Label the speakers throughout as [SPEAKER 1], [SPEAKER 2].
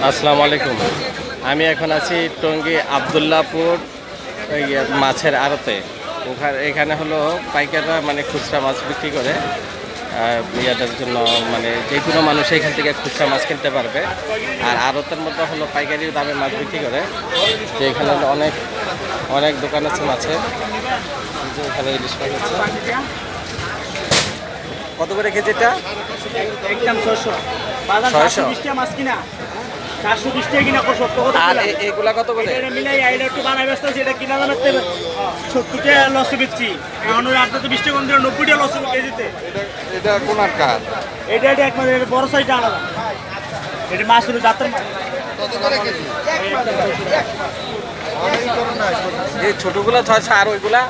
[SPEAKER 1] আসসালামু আলাইকুম। আমি এখন আছি টঙ্গী আবদুল্লাপুর মাছের আড়তে। এখানে হলো পাইকাররা মানে খুচরা মাছ বিক্রি করে ইয়াদের জন্য, মানে যে কোনো মানুষ এখান থেকে খুচরা মাছ কিনতে পারবে। আর আড়তের মধ্যে হলো পাইকারি দামে মাছ বিক্রি করে। তো এখানে হলো অনেক অনেক দোকান আছে মাছের। এখানে ইলিশ মাছ আছে। কত করে কেজি এটা?
[SPEAKER 2] একদম 600 মাছ কিনা 420 টাকা কিনা 70 কত।
[SPEAKER 1] আর এগুলা কত করে?
[SPEAKER 2] এটা মিলাই আইডা একটু বানাই ব্যস্ত আছে, এটা কিনা জানাতে 70 টাকা লসে বেচছি। এখন আপনি তো 20 টাকা কম দিলে 90 টাকা লসে কেজিতে।
[SPEAKER 3] এটা কোন আকার?
[SPEAKER 2] এটা একমাত্র বড় সাইজটা আলাদা। এটা মাছ হলো জাতের মাছ।
[SPEAKER 3] কত করে কেজি?
[SPEAKER 1] এই ছোটগুলা 600 আর ওইগুলা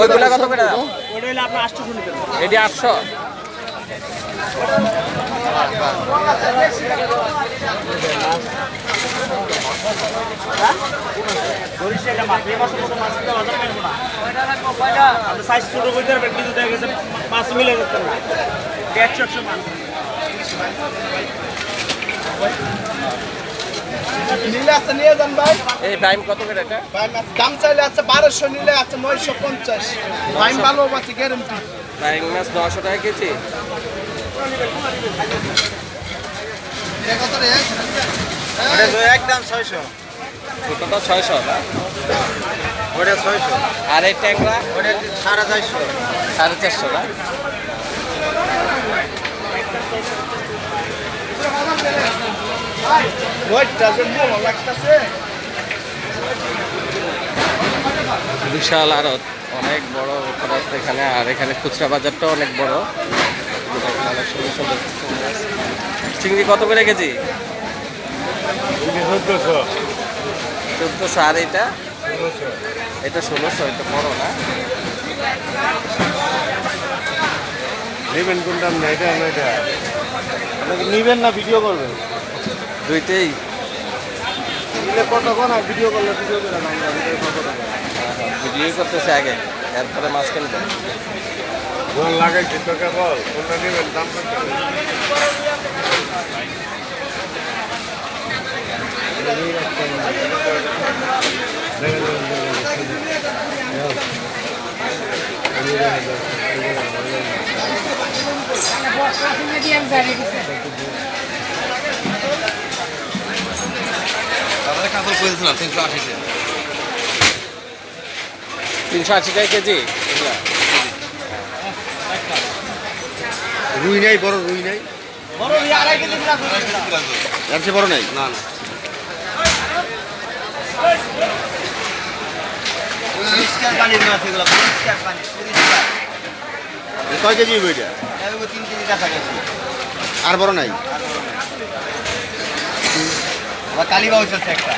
[SPEAKER 1] ওইগুলা কত করে?
[SPEAKER 2] ওটা হলো আপনার 800 নিতে হবে।
[SPEAKER 1] এটি 800।
[SPEAKER 2] সাইজ ছোট করতে পারবেন, কিন্তু দেখা গেছে মাছ মিলে যেতে না। 150 মাছ
[SPEAKER 3] নিলে আছে নিয়ে যান ভাই।
[SPEAKER 1] এই টাইম কত করে এটা?
[SPEAKER 3] ভাই মাছ দাম চাইলে আছে 1200, নিলে আছে 950। ভাই ভালো আছে গ্যারান্টি।
[SPEAKER 1] টাইম মাছ 900 টাকা কেজি।
[SPEAKER 3] এটা কত রে?
[SPEAKER 2] এটা তো একদম 600।
[SPEAKER 1] ছোটটা 600 না?
[SPEAKER 2] ওটা 600।
[SPEAKER 1] আর এই ট্যাংরা
[SPEAKER 2] ওটা 450।
[SPEAKER 1] 450 না?
[SPEAKER 3] ওইটা যে ভালো লাগতেছে।
[SPEAKER 1] বিশাল আড়ত, অনেক বড় আড়ত এখানে। আর এখানে খুচরা বাজারটাও অনেক বড়। অনেক সুন্দর সুন্দর চিংড়ি কত করে কেজি? 1400। আর এটা? এটা 1600। এটা বড় না?
[SPEAKER 3] নেবেন কোনটা? এটা না এটা আপনাকে নেবেন না ভিডিও করবেন?
[SPEAKER 1] দুইটাই।
[SPEAKER 3] নিলে কত কোন ভিডিও করলে ভিডিও করে না
[SPEAKER 1] ভিডিও করতেছে আগে, এরপরে মাছ কিনবে।
[SPEAKER 3] কোন লাগাইছে তোকে বল কোনটা নেবেন, দাম কত?
[SPEAKER 1] কাপড় করেছিলাম 380 টাকা কেজি।
[SPEAKER 3] রুই নাই, বড় রুই নাই,
[SPEAKER 2] বড় আড়াই কেজি দিলাম।
[SPEAKER 3] এর চেয়ে বড় নাই।
[SPEAKER 1] না না,
[SPEAKER 2] পরিষ্কার পানির মাছ এগুলো, পরিষ্কার পানি, পরিষ্কার।
[SPEAKER 3] কয় কেজি বইটা?
[SPEAKER 2] এগুলো 3 কেজি কাছাকাছি।
[SPEAKER 3] আর বড় নাই?
[SPEAKER 2] আবার কালীবাউস আছে একটা।